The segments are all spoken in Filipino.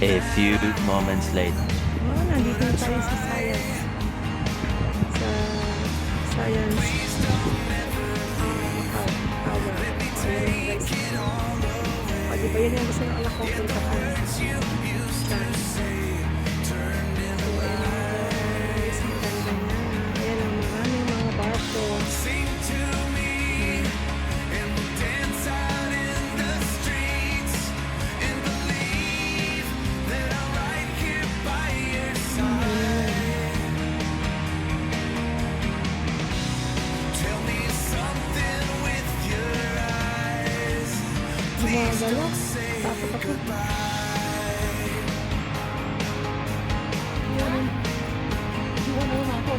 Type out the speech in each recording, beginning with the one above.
A few moments later. Nandito na tayo sa science. Sa science hour. Ayan guys. Di ba yun yung gusto ng anak kong punta ko? Ayan ang maraming mga barko. Gumagalaw. Takot ako. Yan. Iwan mo na ako.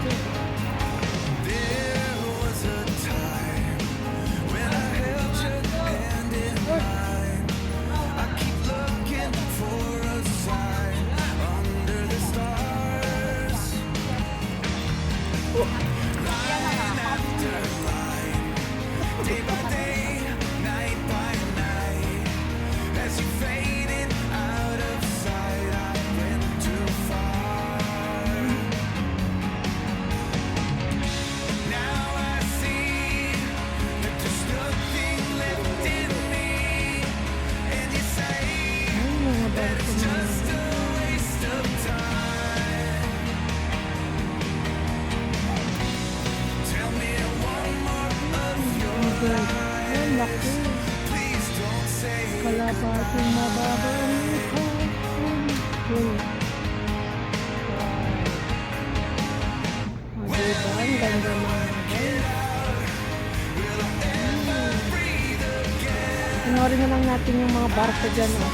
Ang laki. Kalapating mababa ang mukha. Diba? Ang ganda mga guys. Panorin na lang natin yung mga barko dyan. Oh.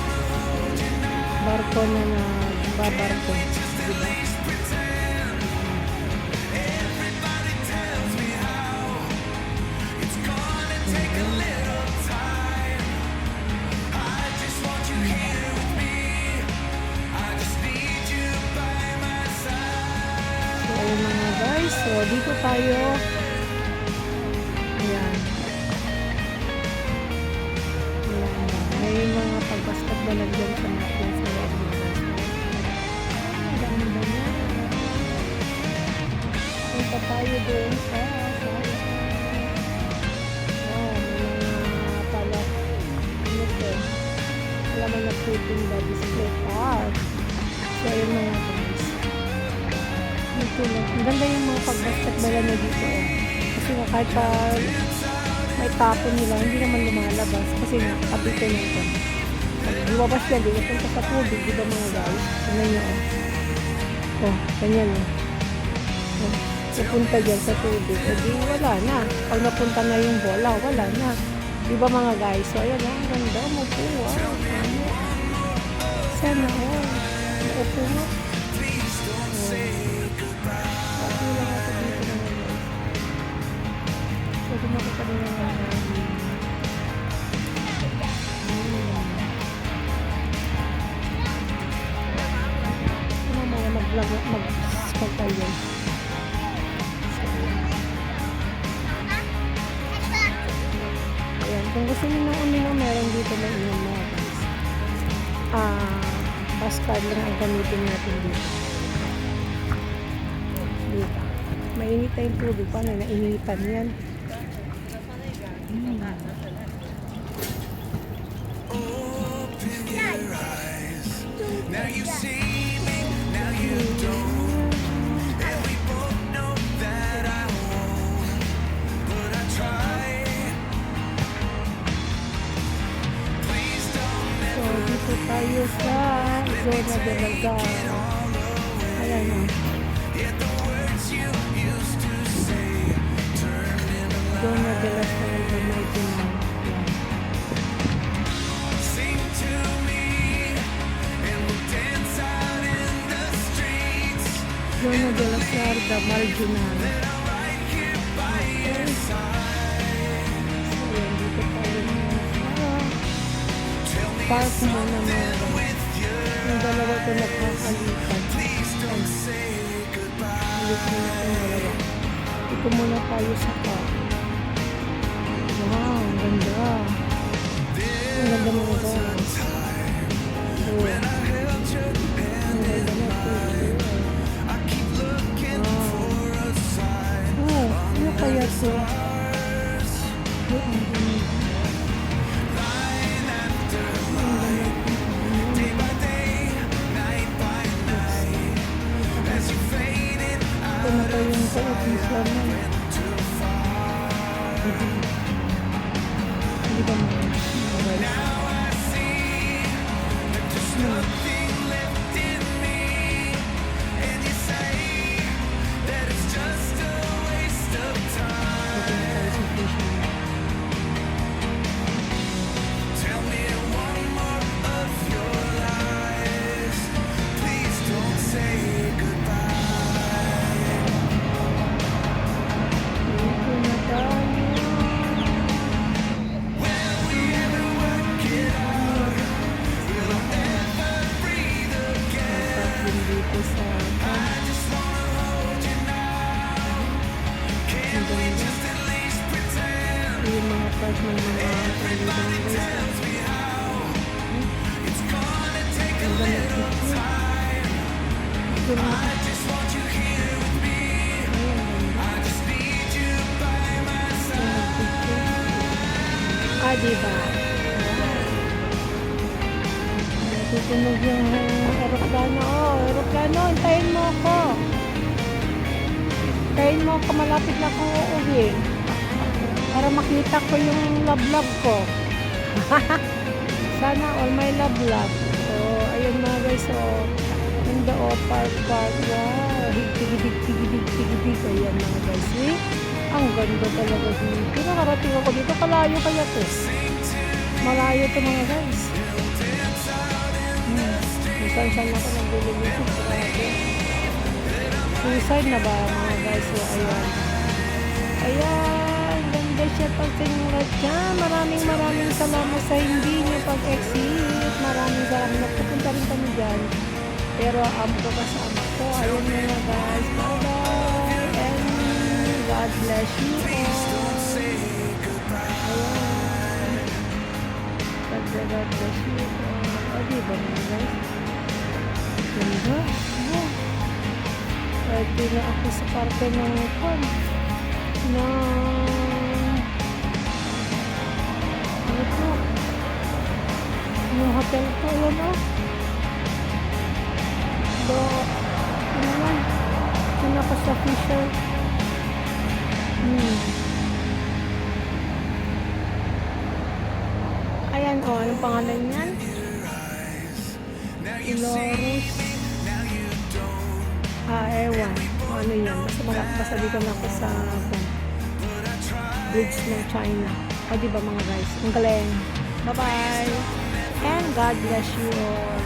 Barko na nagbabarko. Diba? Mga guys, so dito tayo. Ayan. Ayan. May mga pagbasketball dyan sa natin sa loob mga guys. Ang ganda na. Punta tayo doon sa mga pala ito. Alam mo na putting the display park. So ayun mga guys. Ang ganda yung mga pagbasketball na dito. Kasi nga kahit pa may tapon nila, hindi naman lumalabas. Kasi nga, kabito na ito. Pag lumabas yan, di napunta sa tubig, di ba mga guys? Tignan nyo, oh. Ganyan, oh. Napunta dyan sa tubig. E di, wala na. Pag napunta na yung bola, wala na. Di ba mga guys? So, ayan, ang ganda mo po. Wow. Sana, oh. Naupo mo. Mag-spot tayo. Ayan, kung gusto nyo ng uminom, meron dito na inom mga guys. Pascard lang ang gamitin natin dito. Dito. Mainit na yung tubig. Paano? Nainitan yan. Now you see me, now you don't. And we both know that I won't, but I try. Please don't ever. So dito tayo sa Zona de Malgara. Ayan o. Zona de la Malgara. Zona de la Sarda Marginal. Okay. So, yan, dito tayo park mo na mga yung dalawa ito nagkakalitan. Dito muna tayo sa park. Wow, ang ganda. Ang ganda mga guys. So, kaya to? Yung ang ganda. Ito na pa yung sa official na. Hindi ba mga yung mga part ng mga kaibigan guys. Ang ganda dito. Ito na. Ah, diba? Tutunog yung aeroplano. Oh, aeroplano, hintayin mo ako. Hintayin mo ako, malapit na akong uuwi. Para makita ko yung love-love ko. Sana all my love-love. So, ayun mga guys. So, in the park. Wow. Higtig. Ayan mga guys. See? Ang ganda talaga dito. Nakarating ako dito. Kalayo kaya to. Malayo to mga guys. Saan ako nagbili dito. Grabe. Suicide na ba mga guys? So, ayan. Ayan. Ganda siya pag sinulat siya. Maraming salamat sa hindi niyo pag-exit. Maraming salamat. Nagpupunta rin kami dyan. Pero ko kasama ko. Ayun mga guys. Bye-bye. And God bless you all. Ayan. God bless you all. O, diba mga guys? Ganda. Pwede na ako sa parke ng fun. Ito. Yung hotel ko. Ayan o. Ano yan? Yun ako sa Fisher. Ayan o. Anong pangalan yan? Ilorus. Ewan. Ano yan? Basta dito na ako sa bridge ng China. O diba mga guys? Ang galing. Bye-bye. And God bless you all.